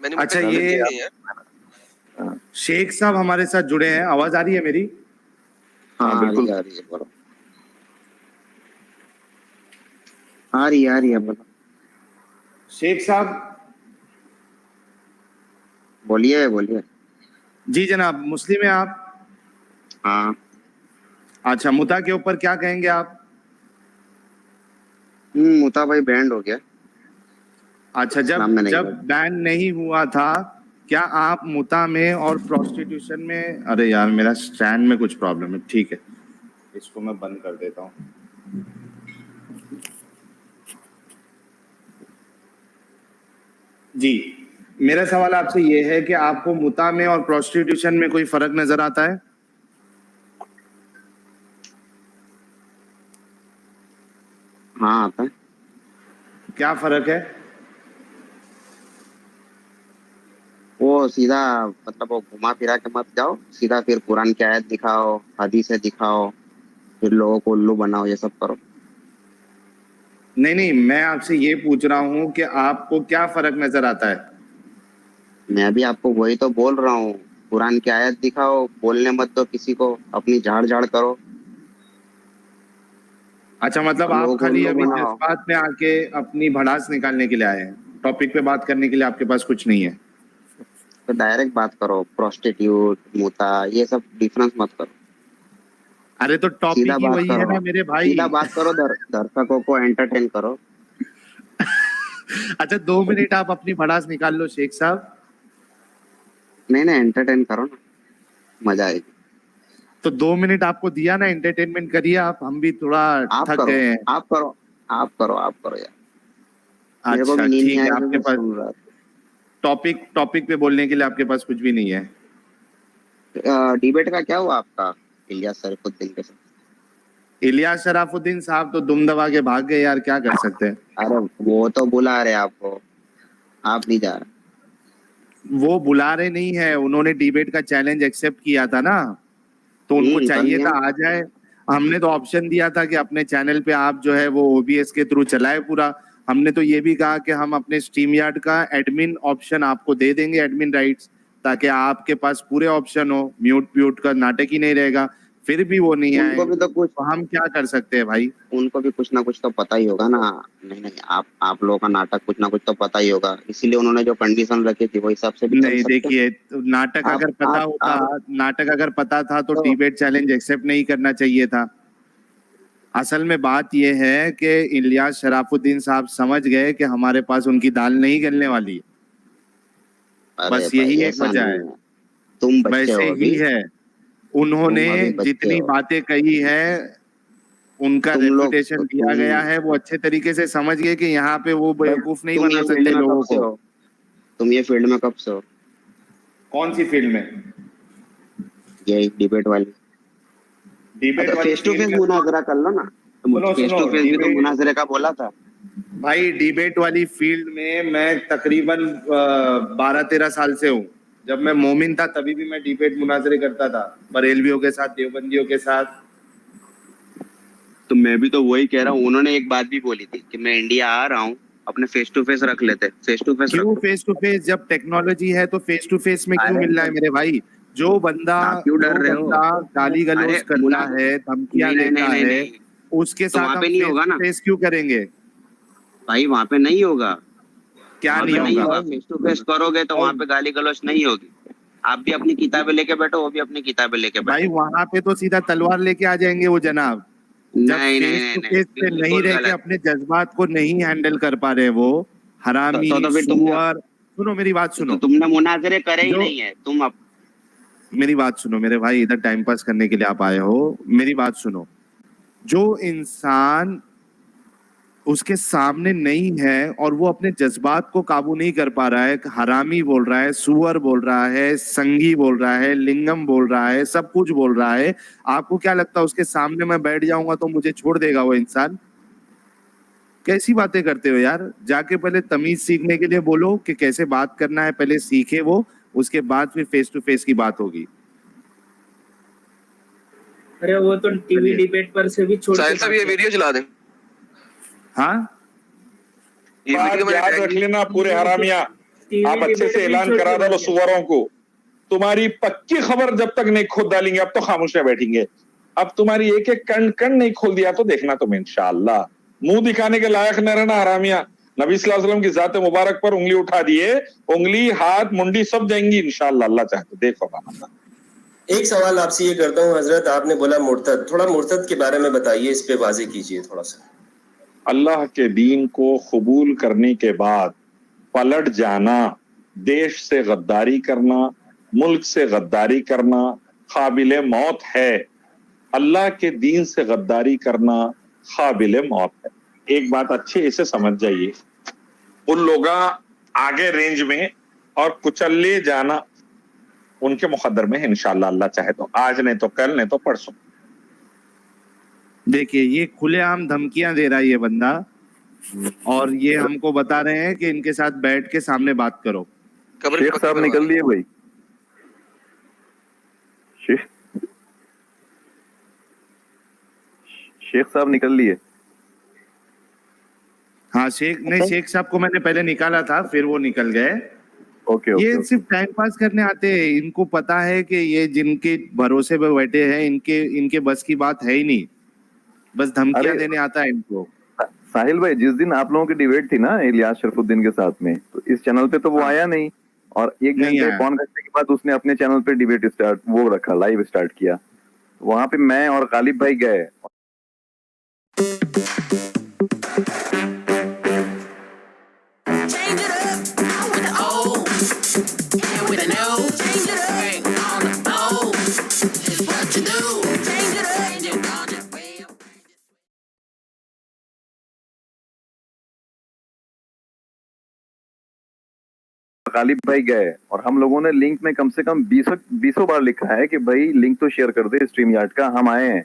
अच्छा, ये शेख साहब हमारे साथ जुड़े हैं, आवाज आ रही है मेरी? हाँ बिल्कुल आ रही है, बोलो। आ रही है, बोलो। शेख साहब बोलिए। जी जनाब, मुस्लिम है आप? हाँ। अच्छा, मुता के ऊपर क्या कहेंगे आप? मुता भाई बैंड हो गया। अच्छा, जब बैन नहीं हुआ था, क्या आप मुता में और प्रोस्टिट्यूशन में, अरे यार मेरा स्टैंड में कुछ प्रॉब्लम है, ठीक है इसको मैं बंद कर देता हूँ। जी, मेरा सवाल आपसे ये है कि आपको मुता में और प्रोस्टिट्यूशन में कोई फर्क नजर आता है? हाँ आता है। क्या फर्क है? वो सीधा मतलब वो घुमा फिरा के मत जाओ, सीधा फिर कुरान की आयत दिखाओ, हदीसें दिखाओ, फिर लोगों को उल्लू बनाओ, ये सब करो। नहीं, मैं आपसे ये पूछ रहा हूँ कि आपको क्या फर्क नजर आता है? मैं भी आपको वही तो बोल रहा हूँ, कुरान की आयत दिखाओ, बोलने मत दो किसी को, अपनी झाड़ करो। अच्छा, मतलब आप खाली अभी जज्बात में आके अपनी भड़ास निकालने के लिए आए हैं, टॉपिक पे बात करने के लिए आपके पास कुछ नहीं है? तो डायरेक्ट बात करो, प्रोस्टिट्यूट, मुता, ये सब डिफरेंस मत करो। अरे तो टॉपिक ही वही है ना मेरे भाई। सीधा बात करो, दर्शकों को एंटरटेन करो। अच्छा, 2 मिनट आप अपनी भड़ास निकाल लो शेख साहब। नहीं एंटरटेन करो ना, मजा आएगी। तो 2 मिनट आपको दिया ना, एंटरटेनमेंट करिए आप, हम भी थोड़ा थक गए हैं। आप करो यार। अच्छा ठीक है, आपके पास टॉपिक पे बोलने के लिए आपके पास कुछ भी नहीं है? डिबेट का क्या हुआ आपका इलियास शरीफुद्दीन के साथ? इलियास शराफुद्दीन साहब तो दुम दबा के भाग गए यार, क्या कर सकते हैं। अरे वो तो बुला रहे आपको, आप नहीं जा रहे। वो बुला रहे नहीं है, उन्होंने डिबेट का चैलेंज एक्सेप्ट किया था ना, तो उनको चाहिए था आ जाए। हमने तो ऑप्शन दिया था कि अपने चैनल पे आप जो है वो ओबीएस के थ्रू चलाए पूरा। हमने तो ये भी कहा कि हम अपने स्ट्रीम यार्ड का एडमिन ऑप्शन आपको दे देंगे, एडमिन राइट्स, ताकि आपके पास पूरे ऑप्शन हो, म्यूट का नाटक ही नहीं रहेगा। फिर भी वो नहीं आए, तो हम क्या कर सकते हैं भाई? उनको भी कुछ ना कुछ तो पता ही होगा ना। नहीं आप लोगों का नाटक कुछ ना कुछ तो पता ही होगा, इसीलिए उन्होंने जो कंडीशन रखी थी वो हिसाब से भी नहीं, देखिए नाटक अगर पता था तो डिबेट चैलेंज एक्सेप्ट नहीं करना चाहिए था। असल में बात यह है कि इलियास शराफुद्दीन साहब समझ गए कि हमारे पास उनकी दाल नहीं गलने वाली है। बस यही एक वजह है। तुम वैसे ही है, उन्होंने जितनी बातें कही है, उनका रेपुटेशन दिया गया है, वो अच्छे तरीके से समझ गए कि यहाँ पे वो बेवकूफ नहीं बना सकते लोगों को। तुम ये फील्ड में कब से हो? कौन सी फील्ड में? ये डिबेट वाली। फेस टू फेस मुनाजरा कर लो ना, फेस टू फेस भी तो मुनाजरे का बोला था भाई। डिबेट वाली फील्ड में मैं तकरीबन 12-13 साल से हूँ। जब मैं मोमिन था तभी भी मैं डिबेट मुनाजरे करता था, बरेलवियों के साथ, देवबंदियों के साथ। तो मैं भी तो वही कह रहा हूँ, उन्होंने एक बात भी बोली थी कि मैं इंडिया आ रहा हूँ, अपने फेस टू फेस रख लेते। फेस टू फेस क्यों फेस टू फेस? जब टेक्नोलॉजी है तो फेस टू फेस में क्यों मिल रहा है मेरे भाई? जो बंदा गाली गलौज करता है, धमकियां देता है, उसके साथ हम फेस टू फेस क्यों करेंगे भाई? वहाँ पे नहीं होगा। क्या नहीं होगा? फेस टू फेस करोगे तो वहाँ पे गाली गलौज नहीं होगी। आप भी अपनी किताबें लेके बैठो, वो भी अपनी किताबें लेके बैठो। भाई वहाँ पे तो सीधा तलवार लेके आ जाएंगे वो जनाब। जब फेस टू फेस पे नहीं रह के अपने जज्बात को नहीं हैंडल कर पा रहे वो हरामी सुअर। सुनो मेरी बात सुनो, तुमने मुनाजरे करे ही नहीं है तुम। मेरी बात सुनो मेरे भाई, इधर टाइम पास करने के लिए आप आए हो, मेरी बात सुनो। जो इंसान उसके सामने नहीं है और वो अपने जज्बात को काबू नहीं कर पा रहा है, हरामी बोल रहा है, सुअर बोल रहा है, संगी बोल रहा है, लिंगम बोल रहा है, सब कुछ बोल रहा है, आपको क्या लगता है उसके सामने मैं बैठ जाऊंगा तो मुझे छोड़ देगा वो इंसान? कैसी बातें करते हो यार? जाके पहले तमीज सीखने के लिए बोलो कि कैसे बात करना है, पहले सीखे वो, उसके बाद फिर फेस टू फेस की बात होगी। अरे वो तो टीवी डिबेट पर से भी छोड़ के सब ये वीडियो चला दें। हाँ, ये वीडियो याद रख लेना पूरे हरामिया, टीवी आप अच्छे से ऐलान करा दो सुअरों को, तुम्हारी पक्की खबर जब तक नहीं खुद डालेंगे अब तो खामोश बैठेंगे। अब तुम्हारी एक एक कण नहीं खोल दिया तो देखना तुम इंशाअल्लाह, मुंह दिखाने के लायक न रहना हरामिया। नबी सल्लल्लाहु अलैहि वसल्लम की जात मुबारक पर उंगली उठा दिए, उंगली हाथ मुंडी सब जाएंगी इंशाअल्लाह, अल्लाह चाहे तो। देखो एक सवाल आपसे ये करता हूँ हजरत, आपने बोला मुर्तद, थोड़ा मुर्तद के बारे में बताइए, इस पे वाज़ेह कीजिए थोड़ा सा। अल्लाह के दीन को कबूल करने के बाद पलट जाना, देश से गद्दारी करना, मुल्क से गद्दारी करना काबिल मौत है। अल्लाह के दीन से गद्दारी करना काबिल मौत है। एक बात अच्छे से समझ जाइए, उन लोग आगे रेंज में और कुचल ले जाना उनके मुकद्दर में है इंशाअल्लाह, अल्लाह चाहे तो। आज नहीं तो कल, नहीं तो परसों। देखिए ये खुलेआम धमकियां दे रहा है ये बंदा, और ये हमको बता रहे हैं कि इनके साथ बैठ के सामने बात करो। शेख साहब निकल लिए भाई, शेख साहब निकल लिए। हाँ शेख साहब को मैंने पहले निकाला था, फिर वो निकल गए। ओके ये सिर्फ टाइम पास करने आते हैं, इनको पता है कि ये जिनके भरोसे पे बैठे हैं इनके बस की बात है ही नहीं, बस धमकियां देने आता है इनको। साहिल भाई, जिस दिन आप लोगों की डिबेट थी ना इलियास शरफुद्दीन के साथ में, तो इस चैनल पे तो वो आया नहीं, और एक घंटे पौन घंटे के बाद उसने अपने चैनल पे डिबेट रखा, लाइव स्टार्ट किया। वहां पे मैं और गालिब भाई गए। गालिब भाई गए और हम लोगों ने लिंक में कम से कम 20 बार लिखा है कि भाई लिंक तो शेयर कर दे स्ट्रीम यार्ड का, हम आए हैं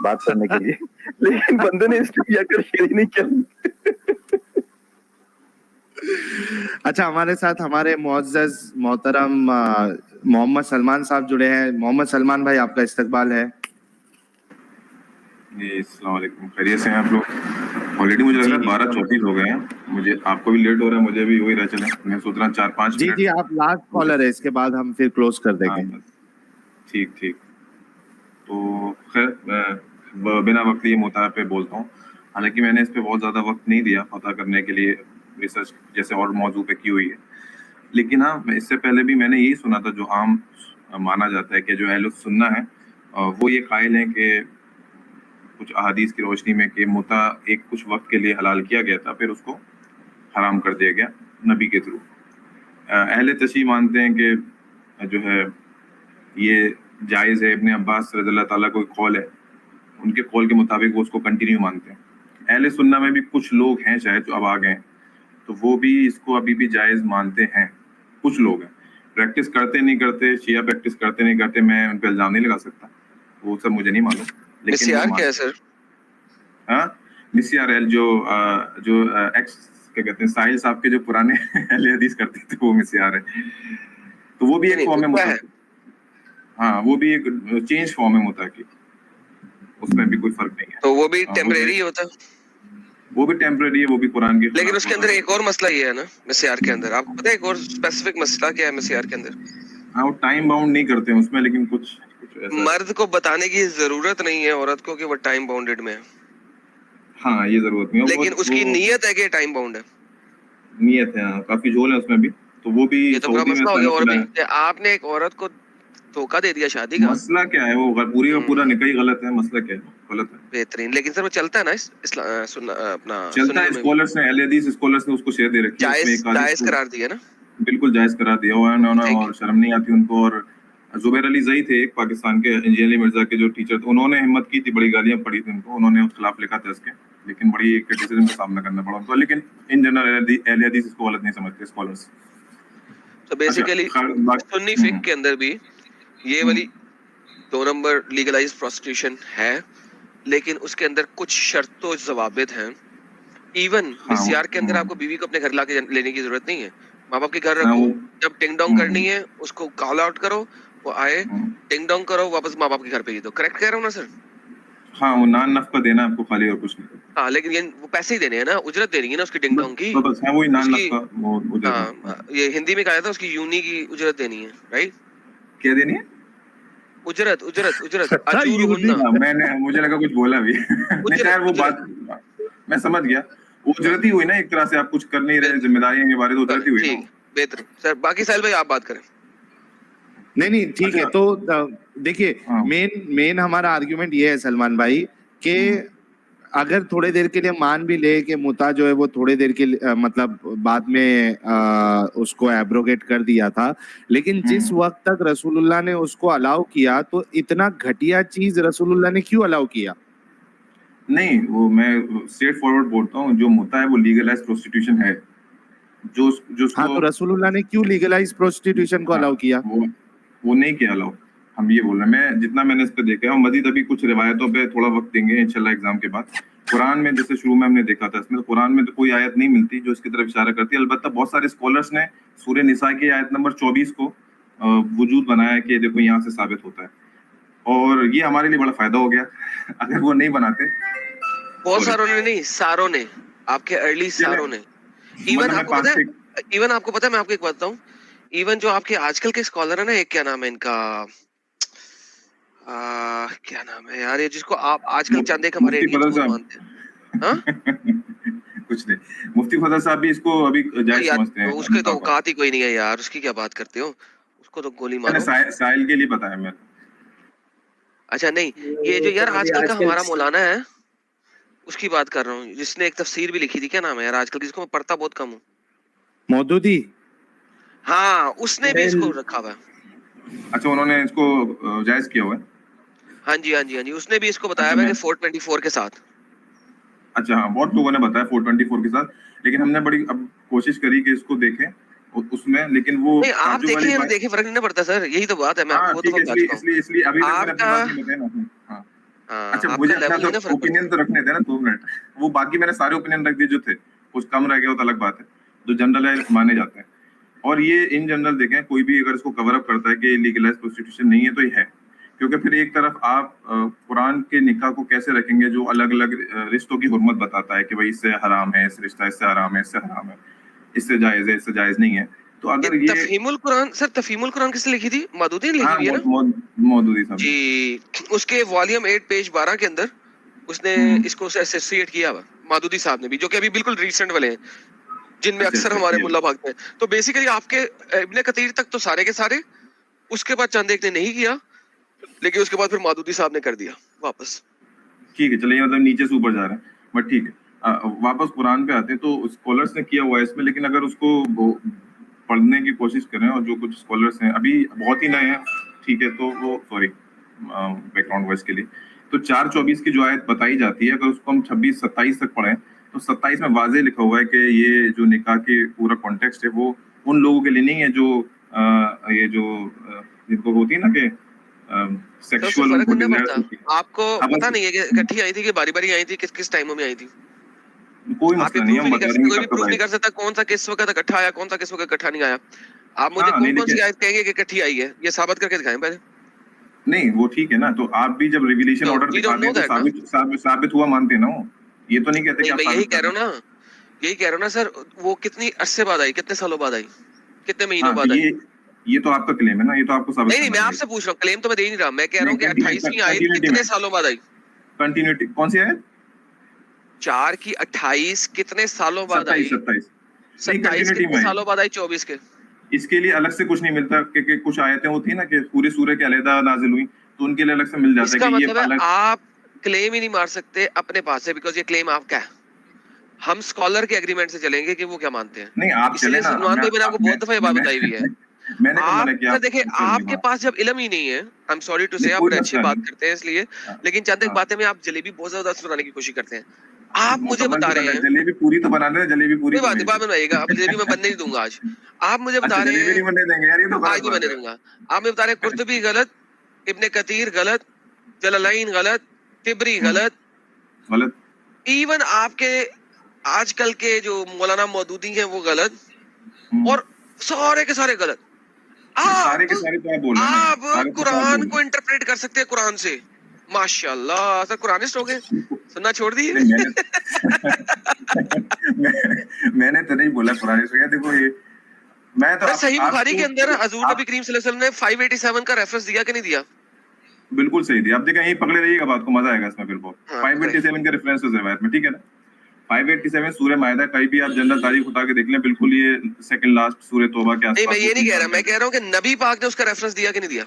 बात करने के लिए, लेकिन बंदे ने स्ट्रीम यार्ड का शेयर ही नहीं किया। अच्छा, हमारे साथ हमारे मुअज़्ज़ज़ मोहतरम मोहम्मद सलमान साहब जुड़े हैं। मोहम्मद सलमान भाई, आपका इस्तकबाल है। जी अस्सलाम वालेकुम, खैरियत से हैं आप लोग? ऑलरेडी मुझे लग रहा है 12:34 हो गए हैं, मुझे आपको भी लेट हो रहा है, मुझे भी वही रह चले। मैं सोच रहा 4-5 मिनट। जी आप लास्ट कॉलर है, इसके बाद हम फिर क्लोज कर देंगे। ठीक। तो खैर बिना वक्त लिए मुताला पे बोलता हूँ। हालांकि मैंने इस पे बहुत ज़्यादा वक्त नहीं दिया पता करने के लिए, रिसर्च जैसे और मौजू पे की हुई है, लेकिन हाँ इससे पहले भी मैंने यही सुना था, जो आम माना जाता है कि जो अहले सुन्ना है वो ये कायल हैं कि कुछ अहादीस की रोशनी में कि मुता एक कुछ वक्त के लिए हलाल किया गया था, फिर उसको हराम कर दिया गया नबी के थ्रू। अहले तशरीह मानते हैं कि जो है ये जायज़ है। इब्ने अब्बास रज़ियल्लाहु ताला कोई कौल है, उनके कौल के मुताबिक वो उसको कंटिन्यू मानते हैं। अहले सुन्ना में भी कुछ लोग हैं शायद जो अब आ गए, तो वो भी इसको अभी भी जायज़ मानते हैं। कुछ लोग हैं, प्रैक्टिस करते नहीं करते, शिया प्रैक्टिस करते नहीं करते, मैं उन पर इल्ज़ाम नहीं लगा सकता, वो सब मुझे नहीं मालूम। मिसियार क्या है सर? हाँ, मिसियार जो एक्स क्या कहते हैं, साहिल साहब के जो पुराने अहले हदीस करते थे वो मिसियार है। तो वो भी एक फॉर्म है, हाँ वो भी एक चेंज फॉर्म है मुता की, उसमें भी कोई फर्क नहीं है। तो वो भी टेम्परेरी होता है? वो भी टेम्परेरी है, वो भी कुरान की। लेकिन उसके अंदर एक और मसला ये है ना मिसियार के अंदर, आपको पता है एक और स्पेसिफिक मसला क्या है मिसियार के अंदर? हाँ, वो टाइम बाउंड नहीं करते हैं उसमें, लेकिन कुछ मर्द को बताने की जरूरत नहीं है औरत को कि वो टाइम बाउंडेड में है। हाँ ये जरूरत नहीं है, लेकिन उसकी नीयत है कि टाइम बाउंड है। नीयत है, काफी झोल है उसमें भी, तो वो भी ये तो बड़ा मसला हो गया। और भी आपने एक औरत को धोखा दे दिया शादी का, मसला क्या है? वो पूरी का पूरा निकाह ही गलत है, मसला क्या है? गलत है। बेहतरीन, लेकिन सर वो चलता है ना अपना चलता है। स्कॉलर्स ने, अहले हदीस स्कॉलर्स ने उसको शेयर दे रखी है, जायज करार दिया ना, बिल्कुल जायज करार दिया हुआ है, और शर्म नहीं आती उनको। और जुबैर अली ज़ई थे एक पाकिस्तान के, इंजीनियर मिर्जा के जो टीचर थे, उन्होंने हिम्मत की थी, बड़ी गालियां पड़ी थी उनको, उन्होंने उस खिलाफ लिखा था इसके, लेकिन बड़ी क्रिटिसिज्म का सामना करना पड़ा उनको। लेकिन इन जनरल अहले हदीस इसको गलत नहीं समझते स्कॉलर्स। तो बेसिकली सुन्नी फिक के अंदर भी ये वाली 2 नंबर लीगलाइज्ड प्रोस्टिट्यूशन है, लेकिन उसके अंदर कुछ शर्तों ज़वाबित हैं। इवन मिसियार के अंदर आपको बीवी को अपने घर लाके लेने की जरूरत नहीं है, माँ बाप के घर रखो, जब टिंग डोंग करनी है उसको कॉल आउट करो, वो आए, टिंग डोंग करो, वापस माँ बाप के घर पे ही दो। करेक्ट कह रहा हूँ ना सर? हाँ, वो नान नफका देना आपको खाली, और कुछ नहीं। हाँ, लेकिन ये वो पैसे ही देने हैं ना, उजरत देनी है ना उसकी डिंग डोंग की। तो बस है वही नान उसकी- का वो उधर हाँ, ये हिंदी में कहा था उसकी यूनी की उजरत देनी है, राइट? क्या देनी है? उजरत उजरत उजरत अच्छा, अजूर यूनी। हुन्ना। हाँ, मैंने मुझे लगा कुछ बोला भी नहीं खैर वो बात मैं समझ गया। उजरत ही हुई ना एक तरह से, आप कुछ कर नहीं रहे, जिम्मेदारी निभा रहे तो उजरत ही हुई ठीक, ना। बेहतर सर। बाकी साहिल भाई आप बात करें। नहीं ठीक है। अच्छा। तो देखिए, हाँ। मेन हमारा आर्ग्यूमेंट ये है सलमान भाई कि अगर थोड़े देर के लिए मान भी ले कि मुता जो है वो थोड़े देर के लिए मतलब बाद में उसको एब्रोगेट कर दिया था, लेकिन जिस वक्त तक रसूलुल्लाह ने उसको अलाउ किया, तो इतना घटिया चीज रसूलुल्लाह ने क्यों अलाउ किया? नहीं, वो मैं स्ट्रेट फॉरवर्ड बोलता हूँ, जो मुता है वो लीगलाइज प्रोस्टिट्यूशन है। जो जो हाँ, तो रसूलुल्लाह ने क्यों लीगलाइज प्रोस्टिट्यूशन को अलाउ किया? वो नहीं किया अलाउ, हम ये बोल रहे हैं। मैं जितना मैंने इस पे देखा है, और मजीद अभी कुछ रिवायतों पे थोड़ा वक्त देंगे इंशाल्लाह एग्जाम के बाद। कुरान में जैसे शुरू में हमने देखा था, इसमें कुरान में तो कोई आयत नहीं मिलती जो इसकी तरफ इशारा करती है। अलबत्ता बहुत सारे स्कॉलर्स ने सूरह निसा की आयत नंबर 24 को वजूद बनाया कि देखो यहाँ से साबित होता है, और ये हमारे लिए बड़ा फायदा हो गया। अगर वो नहीं बनाते, बहुत सारों ने नहीं, सारों ने, आपके अर्ली सारों ने। इवन आपको पता है, मैं आपको एक बात बताऊं, इवन जो आपके आजकल के स्कॉलर है ना, एक क्या नाम है इनका, क्या नाम है यार, ये जिसको आप आजकल चंद एक हमारे इंडियंस को मानते हैं, हाँ? कुछ नहीं, मुफ्ती फजल साहब भी इसको अभी जायज समझते हैं। उसके तो औकात ही कोई नहीं है यार, उसकी क्या बात करते हो, उसको तो गोली मारो। साहिल के लिए बताया मैं। अच्छा नहीं, ये जो यार आजकल का हमारा मौलाना है, उसकी बात कर रहा हूँ, जिसने एक तफसीर भी लिखी थी, क्या नाम है यार आजकल, जिसको मैं पढ़ता बहुत कम हूँ। मौदूदी। हाँ, उसने भी इसको रखा हुआ है। अच्छा, उन्होंने इसको जायज किया हुआ है। हाँ जी, उसने भी इसको बताया हुआ है कि 424 के साथ। अच्छा हाँ, बहुत लोगों ने बताया 424 के साथ, लेकिन हमने बड़ी अब कोशिश करी कि इसको देखें उसमें, लेकिन वो नहीं, आप देखें या देखें फर्क नहीं पड़ता सर, यही तो बात है। मैं वो तो इसलिए अभी तक मैंने अपनी बात नहीं बताई ना। हाँ, अच्छा मुझे अपना ओपिनियन तो रखने देना 2 मिनट। वो बाकी मैंने सारे ओपिनियन रख दिए जो थे, कुछ कम रह गया तो अलग बात है, जो जनरल है माने जाते हैं। और ये इन जनरल देखें, कोई भी अगर इसको कवर अप करता है कि लीगलाइज प्रोस्टिट्यूशन नहीं है तो ये है, क्योंकि फिर एक तरफ आप कुरान के निकाह को कैसे रखेंगे जो अलग अलग रिश्तों की हुर्मत बताता है कि भाई इससे हराम है, इस रिश्ता इससे हराम है, इससे हराम है, इससे जायज है, इससे जायज नहीं है। तो अगर ये तफहीमुल कुरान, सर तफहीमुल कुरान किसने लिखी थी? मौदूदी ने लिखी हुई है ना? मौदूदी साहब जी, उसके वॉल्यूम 8 पेज 12 के अंदर उसने इसको एसोसिएट किया हुआ, मौदूदी साहब ने भी, जो कि अभी बिल्कुल रिसेंट वाले हैं, जिनमें अक्सर हमारे मुल्ला भागते हैं। तो बेसिकली आपके इब्ने कतीर तक तो सारे के सारे, उसके बाद चंद एक ने नहीं किया, लेकिन उसके बाद फिर मौदूदी साहब ने कर दिया वापस। ठीक है, चलिए मतलब नीचे से ऊपर जा रहे हैं, बट ठीक है। वापस कुरान पे आते हैं, तो स्कॉलर्स ने किया हुआ है इसमें, लेकिन अगर उसको पढ़ने की कोशिश करें, और जो कुछ स्कॉलर्स हैं अभी बहुत ही नए हैं, ठीक है, तो वो सॉरी बैकग्राउंड वॉइस के लिए, तो 4:24 की जो आयत बताई जाती है, अगर उसको हम 26-27 तक पढ़ें तो 27 में वाज़ेह लिखा हुआ है कि ये जो निकाह के पूरा कॉन्टेक्स्ट है वो उन लोगों के लिए नहीं है जो ये जो जिनको होती है ना कि सेक्सुअल आपको पता नहीं है कि इकट्ठी आई थी कि बारी बारी आई थी, किस किस टाइमों में आई थी? कोई मसला नहीं, हम बता रहे हैं, कोई भी प्रूफ नहीं कर सकता कौन सा किस वक्त इकट्ठा आया, कौन सा किस वक्त इकट्ठा नहीं आया। आप मुझे कौन सी आयत कहेंगे कि इकट्ठी आई है, ये साबित करके दिखाएं पहले। नहीं वो ठीक है ना, तो आप भी जब रिविलेशन ऑर्डर दिखाते हैं तो साबित हुआ मानते हैं ना, ये तो नहीं कहते कि आप यही कह रहा हूं ना सर, वो कितनी अरसे बाद आई, कितने सालों बाद आई, कितने महीनों बाद आई? ये तो आपका क्लेम है ना, ये तो आपको साबित नहीं, मैं आपसे पूछ रहा हूँ, क्लेम तो मैं दे नहीं रहा, मैं कह रहा हूँ कि 28वीं आयत कितने सालों बाद आई? कंटिन्यूटी कौन सी आयत? 4 की 28 कितने सालों बाद आई? 27 कितने सालों बाद आई? 24 के। इसके लिए अलग से कुछ नहीं मिलता, क्योंकि कुछ आयतें होती है ना कि पूरी सूरह के अलग नाजिल हुई, तो उनके लिए अलग से मिल जाता है कि ये अलग। आप क्लेम ही नहीं मार सकते अपने पास से, बिकॉज़ ये क्लेम आपका है। हम स्कॉलर के एग्रीमेंट से चलेंगे कि वो क्या मानते हैं। नहीं आप चले ना, सलमान भाई मैंने आपको बहुत दफा ये बात बताई हुई है। मैंने कहा कि देखिए आपके पास जब इल्म ही नहीं है, आई एम सॉरी टू से, आप अच्छी बात करते हैं इसलिए, लेकिन चंद एक बातें में आप जलेबी बहुत ज्यादा सुनाने की कोशिश करते हैं। आप मुझे बता रहे हैं जलेबी पूरी तो बना दे, जलेबी पूरी कोई बात नहीं, बाद में बनाइएगा, अब जलेबी मैं बनने नहीं दूंगा आज। आप मुझे बता रहे हैं जलेबी नहीं बनने देंगे यार, ये तो आज नहीं बनने दूंगा। आप मुझे बता रहे हैं कुर्तुबी गलत, इब्ने कतीर गलत, जलालैन गलत, तिबरी गलत, इवन आपके आजकल के जो मौलाना मौदूदी हैं वो गलत, और सारे के सारे गलत। आप कुरान को इंटरप्रेट कर सकते हैं कुरान से, माशाल्लाह सर कुरानिस्ट हो गए, सुनना छोड़ दिए। नहीं, मैंने तो नहीं बोला कुरानिस्ट हो गया। देखो ये मैं तो सही बुखारी के अंदर हजूर आप- नबी करीम सल्लल्लाहु अलैहि वसल्लम ने 587 का रेफरेंस दिया कि नहीं दिया? बिल्कुल सही थी। आप देखिए यही पकड़े रहिएगा बात को, मजा आएगा इसमें फिर बहुत। हाँ, 587 का रेफरेंस है रिवायत में, ठीक है ना। 587 सूरह मायदा, कहीं भी आप जनरल तारीख उठा के देख लें, बिल्कुल ये सेकंड लास्ट सूरह तौबा के नहीं आसपास। मैं ये नहीं कह रहा, मैं कह रहा हूँ कि नबी पाक ने उसका रेफरेंस दिया कि नहीं दिया?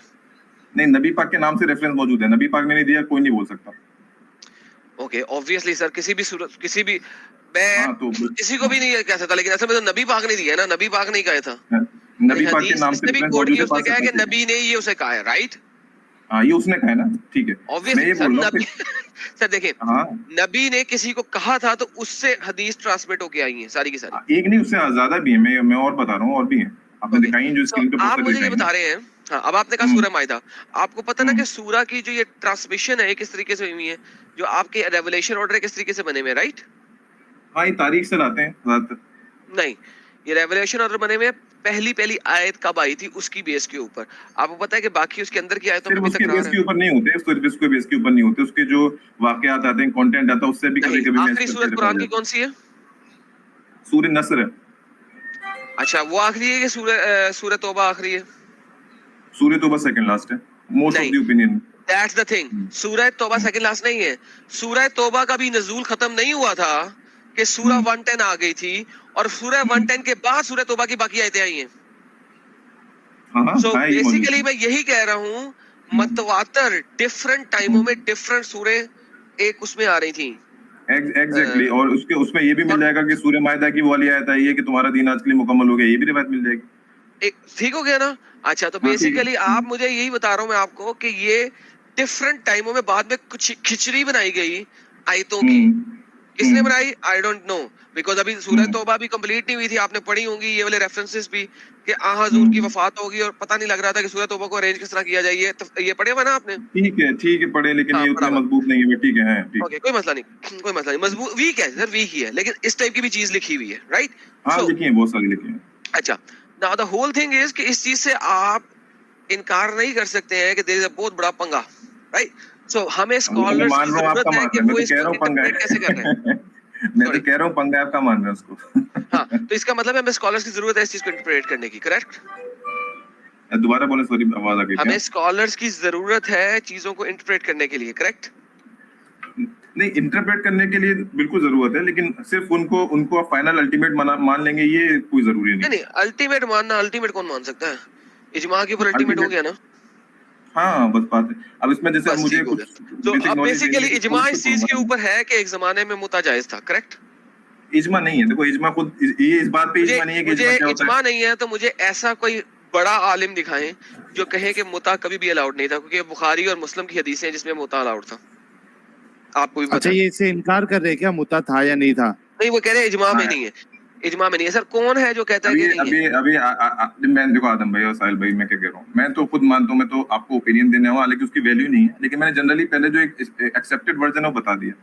नहीं, नबी पाक के नाम से रेफरेंस मौजूद है, नबी पाक ने नहीं दिया, कोई नहीं बोल सकता। ओके ऑब्वियसली सर, किसी भी सूरत किसी भी मैं हाँ, तो किसी को भी नहीं कह सकता, लेकिन असल में तो नबी पाक ने दिया ना, नबी पाक ने कहा था। नबी पाक के नाम से भी रेफरेंस कोट मौजूद किया, है, उसने पास कहा कि से- नबी ने ये उसे कहा है, राइट? हाँ, ये उसने कहा है ना, ठीक है। मैं ऑब्वियसली ये सर बोल रहा नबी हूँ सर देखिए, हाँ, नबी ने किसी को कहा था तो उससे हदीस ट्रांसमिट होके आई है सारी की सारी। एक नहीं उससे ज्यादा भी है, मैं और बता रहा हूँ, और भी है, आपने Okay. दिखाई हैं जो So, स्क्रीन पे आप पोस्टर मुझे ये दिखाई बता हैं। रहे हैं, हाँ अब आपने कहा सूरह मायदा, आपको पता ना कि सूरह की जो ये ट्रांसमिशन है किस तरीके से हुई है, जो आपके रेवलेशन ऑर्डर है किस तरीके से बने हुए, राइट? हाँ, ये तारीख से लाते हैं ज्यादातर। नहीं, ये रेवलेशन ऑर्डर बने हुए पहली आयत कब आई थी उसकी बेस के ऊपर। आपको पता है कि बाकी उसके अंदर की आयतों में सिर्फ भी उसके तकरार बेस के है। ऊपर नहीं होते, सिर्फ उसके बेस के ऊपर नहीं होते, उसके जो वाकयात आते हैं, कंटेंट आता है, उससे भी नहीं, कभी-कभी आखिरी सूरत कुरान की कौन सी है? सूरह नस्र है। अच्छा वो आखिरी है कि सूरह तौबा आखिरी है? सूरह तौबा सेकंड लास्ट है, मोस्ट ऑफ नहीं। The opinion. That's the thing, सूरह तौबा सेकंड लास्ट नहीं है। सूरह तौबा का भी नजूल खत्म नहीं हुआ था कि सूरह 110 आ गई थी और सूरह 110 के बाद सूरह तौबा की बाकी आयतें आई हैं। हाँ, सो हाँ, ये मौजूद बेसिकली है। मैं यही कह रहा हूँ, मतवातर डिफरेंट टाइमों में डिफरेंट सूरह एक उसमें आ रही थी। एग्जैक्टली, और उसके उसमें ये भी मिल जाएगा कि सूरह मायदा की वो वाली आयत आई है कि तुम्हारा दीन आज के लिए मुकम्मल हो गया, ये भी रिवायत मिल जाएगी। एक ठीक हो गया ना? अच्छा तो हाँ, ठीक है। बेसिकली आप मुझे यही बता रहा हूँ मैं आपको कि ये डिफरेंट टाइमों में बाद में कुछ खिचड़ी बनाई गई आयतों की। किसने बनाई? आई डोंट नो, बिकॉज अभी सूरह तौबा भी कंप्लीट नहीं हुई थी, आपने पढ़ी होंगी ये वाले रेफरेंसेस भी कि आ हजूर की वफात होगी और पता नहीं लग रहा था कि सूरह तौबा को अरेंज किस तरह किया जाए। ये पढ़े हुआ ना आपने? ठीक है, पढ़े, लेकिन हाँ, ये उतना पढ़ा हुआ। मजबूत नहीं है, ठीक है, ठीक। ओके कोई मसला नहीं, मजबूत वीक है सर, वीक ही है, लेकिन इस टाइप की भी चीज लिखी हुई है, राइट? हाँ, लिखी है, बहुत सारी लिखी है। अच्छा now the whole thing is कि इस चीज से आप इनकार नहीं कर सकते हैं कि देयर इज अ बहुत बड़ा पंगा, राइट? सो हमें स्कॉलर्स मान की रहा हूँ जरूरत आपका है मान कि रहा हूँ, वो मैं तो कह रहा इसको हूँ पंगा इंटरप्रेट कैसे कर रहे हैं। है। मैं तो कह रहा हूँ पंगा है, आपका मान रहा है उसको। हाँ तो इसका मतलब है हमें स्कॉलर्स की जरूरत है इस चीज को इंटरप्रेट करने की, करेक्ट? दोबारा बोले, सॉरी आवाज आ गई हमें थी। स्कॉलर्स की जरूरत है चीजों को इंटरप्रेट करने के लिए, करेक्ट? नहीं, इंटरप्रेट करने के लिए बिल्कुल जरूरत है, लेकिन सिर्फ उनको फाइनल अल्टीमेट मान लेंगे ये कोई जरूरी नहीं। नहीं अल्टीमेट मानना, अल्टीमेट कौन मान सकता है? इजमा के ऊपर अल्टीमेट हो गया ना। हाँ, बस बात है। अब इसमें जैसे बस मुझे ठीक हो कुछ गया। तो basic अब knowledge बेसिकली नहीं है, इजमा उसको इस चीज के बताऊं। ऊपर है कि एक जमाने में मुता जायज था, करेक्ट? इजमा नहीं है, देखो इजमा खुद ये इस बात पे मुझे इजमा नहीं है कि मुझे इजमा क्या होता इजमा है। नहीं है तो मुझे ऐसा कोई बड़ा आलिम दिखाएं जो कहे कि मुता कभी भी अलाउड नहीं था, क्योंकि बुखारी और मुस्लिम की हदीसें हैं जिसमें मुता अलाउड था। आपको भी अच्छा, पता है? ये इसे इनकार कर रहे हैं क्या, मुता था या नहीं था? नहीं वो कह रहे हैं इजमा में हाँ। नहीं है, इजमा में नहीं है। सर कौन है जो कहता है कि नहीं है? अभी मैं देखो आदम भाई और साहिल भाई, मैं क्या कह रहा हूँ, मैं तो खुद मानता हूँ, मैं तो आपको ओपिनियन देने आऊँ, हालांकि उसकी वैल्यू नहीं है, लेकिन मैंने जनरली पहले जो एक एक्सेप्टेड वर्जन है वो बता दिया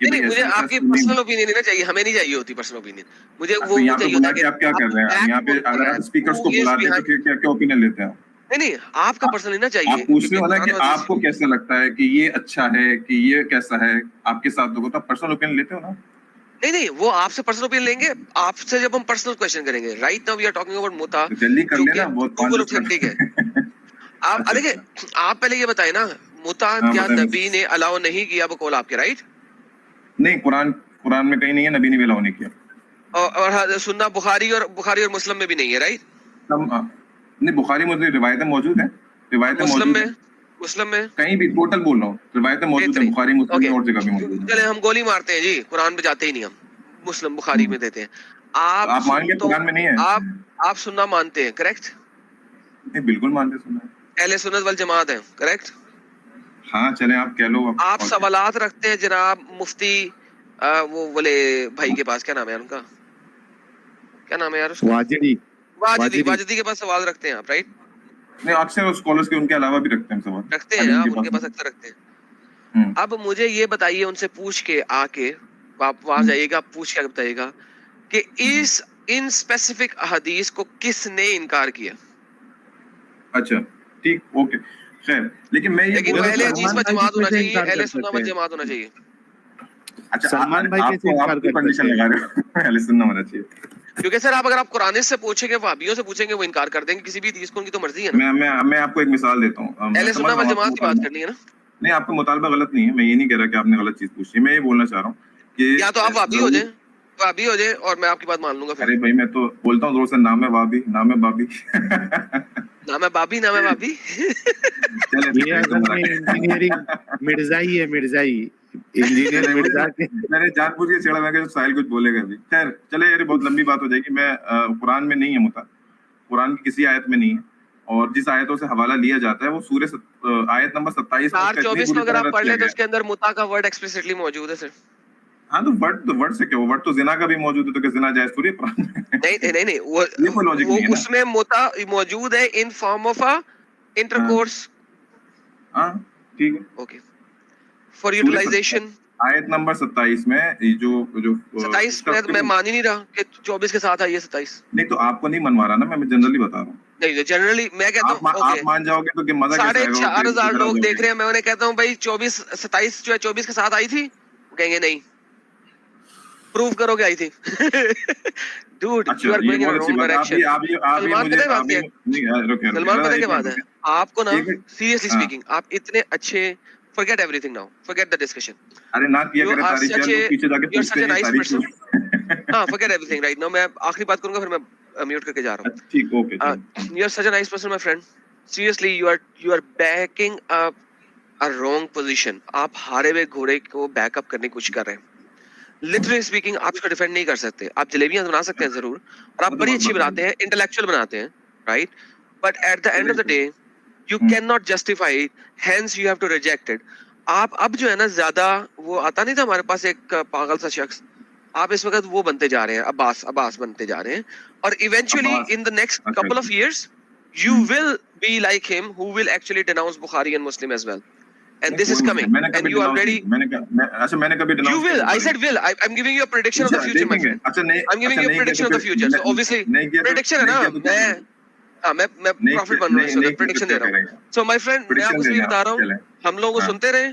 कि नहीं भाई मुझे ऐसा आपकी सुन्नी- पर्सनल ओपिनियन नहीं ना चाहिए, हमें नहीं चाहिए होती पर्सनल ओपिनियन। मुझे तो वो यहाँ पे चाहिए बुला होता के आप क्या कर रहे हैं, यहाँ पे अगर आप स्पीकर्स को बुलाते हैं तो क्या क्या ओपिनियन लेते हैं आप? नहीं आपका पर्सनल ना चाहिए। आप पूछ रहे हो ना क्योंकि कि कुरान और आपको कैसा लगता है कि ये अच्छा है कि ये कैसा है आपके साथ, लोगों तो आप पर्सनल ओपिनियन लेते हो ना। नहीं वो आपसे पर्सनल ओपिनियन लेंगे आपसे जब हम पर्सनल क्वेश्चन करेंगे। Right now we are talking about मुता, तो जल्दी कर जो लेना, कि बहुत बिल्कुल conscious ऑथेंटिक है। आप अच्छा, देखिए आप पहले ये बताए ना, मुता हाँ, क्या बताइए। नबी ने अलाउ नहीं किया बकौल आपके, राइट? नहीं, कुरान में कहीं नहीं है, नबी ने भी अलाउ नहीं किया। और सुन्ना बुखारी और मुस्लिम में भी नहीं है, राइट? नहीं, बुखारी मुस्लिम रिवायतें मौजूद है, रिवायतें मौजूद है मुस्लिम में कहीं भी, टोटल बोल रहा हूँ, रिवायतें मौजूद है, बुखारी मुस्लिम में और जगह भी मौजूद है। चले हम गोली मारते हैं जी, कुरान पे जाते ही नहीं, हम मुस्लिम बुखारी में देते हैं। आप मानेंगे कुरान में नहीं है? आप सुन्ना मानते हैं, करेक्ट? नहीं, बिल्कुल मानते सुना। अहले सुन्नत वल जमात है, करेक्ट? हाँ, चले आप कह लो। आप सवालात रखते हैं जनाब मुफ्ती वो वाले भाई के पास, क्या नाम है उनका, क्या नाम है यार उसका? वाजिदी के पास सवाल रखते हैं आप, राइट? नहीं, अक्सर स्कॉलर्स के उनके अलावा भी रखते हैं सवाल, रखते हैं आप उनके पास अक्सर रखते हैं। अब मुझे ये बताइए, उनसे पूछ के आके आप वहां जाइएगा, पूछ के बताइएगा कि इन स्पेसिफिक अहदीस को किसने इनकार किया। अच्छा, ठीक, ओके। خیر لیکن میں یہ لیکن بول اہل رہا حدیث ہوں میں جماعت ہونا کیسے چاہیے, انکار اہل کر سنت سکتے و ہیں؟ جماعت ہونا چاہیے. اچھا سلمان بھائی آپ کیسے کو انکار آپ کی کر کنڈیشن سکتے ہیں؟ لگا رہے ہو اہل سنت ہونا چاہیے. کیونکہ سر آپ اگر آپ قرآن سے پوچھیں گے, وہابیوں سے پوچھیں گے, وہ انکار کر دیں گے کسی بھی حدیث کو, ان کی تو مرضی ہے نا. میں آپ کو ایک مثال دیتا ہوں. میں اہل سمجھ سنت رہا و ہوں آپ جماعت کی کو بات کرنی ہے نا. نہیں, آپ کا مطالبہ غلط نہیں ہے, میں یہ نہیں کہہ رہا کہ آپ نے غلط چیز پوچھی, میں یہ بولنا چاہ رہا ہوں کہ یا تو آپ وہابی ہو جائیں, وہابی ہو جائیں اور میں آپ کی بات مان لوں گا. پھر ارے بھائی میں تو بولتا ہوں زور سے, نام ہے بابی, نام ہے بابی. نام ہے بابی, نام ہے بابی. چلے یہ اصل میں انجینئرنگ مرزائی ہے, مرزائی انجینئر مرزا کے. میں نے جان بوجھ کے چھیڑا, میں کہ ساحل کچھ بولے گا ابھی. خیر چلے یار, بہت لمبی بات ہو جائے گی. میں قرآن میں نہیں ہے متا, قرآن کی کسی آیت میں نہیں ہے, اور جس آیتوں سے حوالہ لیا جاتا ہے وہ سورہ آیت نمبر 27 میں 4:24 کو اگر آپ پڑھ لیں تو اس کے اندر متا کا ورڈ ایکسپلیسٹلی موجود ہے سر. ہاں تو ورڈ سے کیا, وہ ورڈ تو زنا کا بھی موجود ہے, تو کہ زنا جائز تھوڑی ہے قرآن میں. نہیں یہ کوئی لاجک وہ نہیں ہے نا. اس میں متا موجود ہے ان فارم آف انٹرکورس. ہاں ٹھیک ہے. Okay, for utilisation. آیت نمبر 27 میں جو 27 میں مان ہی نہیں رہا کہ 24 کے ساتھ آئی ہے 27. نہیں تو آپ کو نہیں منوا رہا نا, میں جنرلی بتا رہا ہوں. نہیں جنرلی میں کہتا ہوں آپ مان جاؤ گے تو کہ مزہ کیسا آئے گا. 4,500 لوگ دیکھ رہے ہیں, میں انہیں کہتا ہوں بھائی 27 جو ہے 24 کے ساتھ آئی تھی, وہ کہیں گے نہیں. پروف کرو کہ آئی تھی. Dude you are going in wrong direction. Salman پتہ بات کیا ہے, سلمان پتہ کیا بات ہے, آپ کو نا سیریسلی اسپیکنگ آپ اتنے اچھے, forget everything now, forget the discussion. ارے نہ کیا کرے تعریف, یار لوگ پیچھے جا کے پوچھتے ہیں تعریف کیوں. ہاں forget everything right now. میں آخری بات کروں گا, پھر میں میوٹ کر کے جا رہا ہوں. ٹھیک, okay. You are such a nice person, my friend. Seriously, you are backing up a wrong position. آپ ہارے ہوئے گھوڑے کو بیک اپ کرنے کی کوشش کر رہے ہیں. لٹرلی اسپیکنگ آپ اس کو ڈیفینڈ نہیں کر سکتے. آپ جلیبیاں بنا سکتے ہیں ضرور, اور آپ بڑی اچھی بناتے ہیں, انٹلیکچوئل بناتے ہیں, right, but at the end of the day you can not justify, hence you have to reject it. آپ اب جو ہے نا زیادہ, وہ آتا نہیں تھا ہمارے پاس ایک پاگل سا شخص, آپ اس وقت وہ بنتے جا رہے ہیں, عباس بنتے جا رہے ہیں, اور eventually in the next couple of years you will be like him who will actually denounce Bukhari and Muslim as well. And this is coming, and you already, you will, I said will, I'm giving you a prediction of the future, my friend. I'm giving you a prediction of the future. So obviously prediction ہے نا, میں prophet بن رہا ہوں, prediction دے رہا ہوں. So my friend, میں آپ کو یہ بتا رہا ہوں, ہم لوگوں کو سنتے رہیں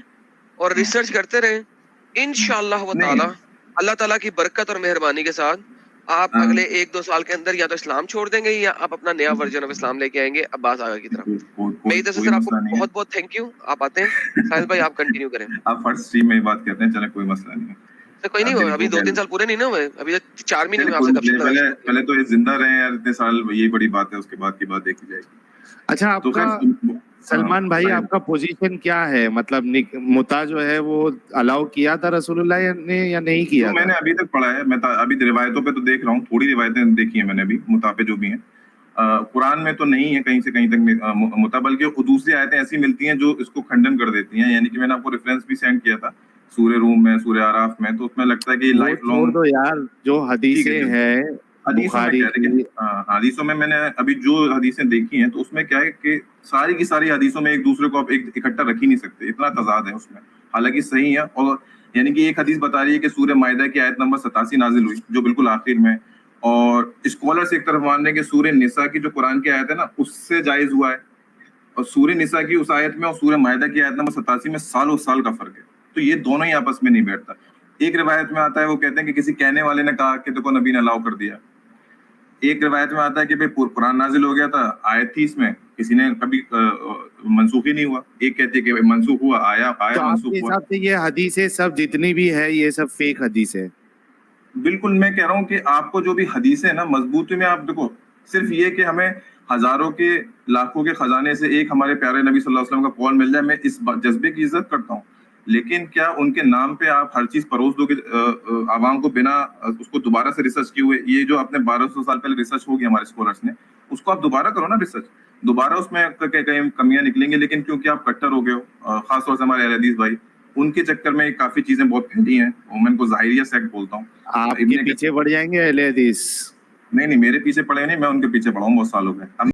اور ریسرچ کرتے رہیں, انشاءاللہ و تعالی, اللہ تعالیٰ کی برکت اور مہربانی کے ساتھ آپ اگلے 1-2 سال کے اندر یا تو اسلام چھوڑ دیں گے, یا آپ اپنا نیا ورژن آف اسلام لے کے آئیں گے عباس آغا کی طرف. میری طرف سے سر آپ کو بہت بہت تھینک یو, آپ آتے ہیں. ساحل بھائی آپ کنٹینیو کریں. آپ فرسٹ اسٹریم میں بات کرتے ہیں, چلے کوئی مسئلہ نہیں ہے. کوئی نہیں, ابھی 2-3 سال پورے نہیں نا ہوئے, ابھی 4 مہینے میں آپ سے گپ شپ لگا. پہلے تو یہ زندہ رہے یار اتنے سال, یہی بڑی بات ہے, اس کے بعد کی بات دیکھی جائے گی. اچھا آپ کا سلمان بھائی, آپ کا پوزیشن کیا ہے, مطلب متا جو ہے وہ الاؤ کیا تھا رسول اللہ نے یا نہیں کیا؟ میں نے ابھی تک پڑھا ہے, میں ابھی روایتوں پہ تو دیکھ رہا ہوں, تھوڑی روایتیں دیکھی ہیں میں نے ابھی, متا پہ جو بھی ہیں. قرآن میں تو نہیں ہے کہیں سے کہیں تک متا, بلکہ دوسری آیتیں ایسی ملتی ہیں جو اس کو کھنڈن کر دیتی ہیں. یعنی کہ میں نے آپ کو ریفرنس بھی سینڈ کیا تھا سورہ روم میں, سورہ آراف میں, تو اس میں لگتا ہے کہ لائف لانگ یار جو حدیثیں ہیں حدیثوں میں نے ابھی جو حدیثیں دیکھی ہیں, تو اس میں کیا ہے کہ ساری کی ساری حدیثوں میں ایک دوسرے کو آپ اکٹھا رکھ ہی نہیں سکتے, اتنا تضاد ہے اس میں. حالانکہ صحیح ہے, اور یعنی کہ ایک حدیث بتا رہی ہے کہ سورہ مائدہ کی آیت نمبر 87 نازل ہوئی جو بالکل آخر میں, اور اسکالرز ایک طرف مان رہے ہیں کہ سورہ نساء کی جو قرآن کی آیت ہے نا اس سے جائز ہوا ہے, اور سورہ نساء کی اس آیت میں اور سورہ مائدہ کی آیت نمبر 87 میں سال و سال کا فرق ہے. تو یہ دونوں ہی آپس میں نہیں بیٹھتا. ایک روایت میں آتا ہے, وہ کہتے ہیں کہ کسی کہنے والے نے کہا کہ دیکھو نبی نے الاؤ کر دیا. ایک روایت میں آتا ہے کہ بھائی قرآن نازل ہو گیا تھا, آیت تھی اس میں, کسی نے کبھی منسوخ ہی نہیں ہوا. ایک کہتے ہیں کہ منسوخ ہوا, آیا منسوخ ہوا. حساب سے یہ حدیثیں سب جتنی بھی ہے یہ سب فیک حدیث ہے. بالکل, میں کہہ رہا ہوں کہ آپ کو جو بھی حدیثیں نا مضبوطی میں, آپ دیکھو صرف یہ کہ ہمیں ہزاروں کے لاکھوں کے خزانے سے ایک ہمارے پیارے نبی صلی اللہ علیہ وسلم کا قول مل جائے, میں اس جذبے کی عزت کرتا ہوں. لیکن کیا ان کے نام پہ آپ ہر چیز پروس دو گے عوام کو بنا اس کو دوبارہ سے ریسرچ کیے ہوئے؟ یہ جو اپنے 1200 سال پہلے ریسرچ ہوگی ہمارے اسکالرس نے, اس کو آپ دوبارہ کرو نا ریسرچ, دوبارہ اس میں کہیں کمیاں نکلیں گے. لیکن کیونکہ آپ کٹر ہو گئے ہو, خاص طور سے ہمارے اہل حدیث بھائی, ان کے چکر میں کافی چیزیں بہت پھیلی ہیں, میں ان کو ظاہریہ سیکٹ بولتا ہوں. آپ کے پیچھے پڑ جائیں گے اہل حدیث. نہیں میرے پیچھے پڑے نہیں, میں ان کے پیچھے پڑا ہوں, بہت سال ہو گئے.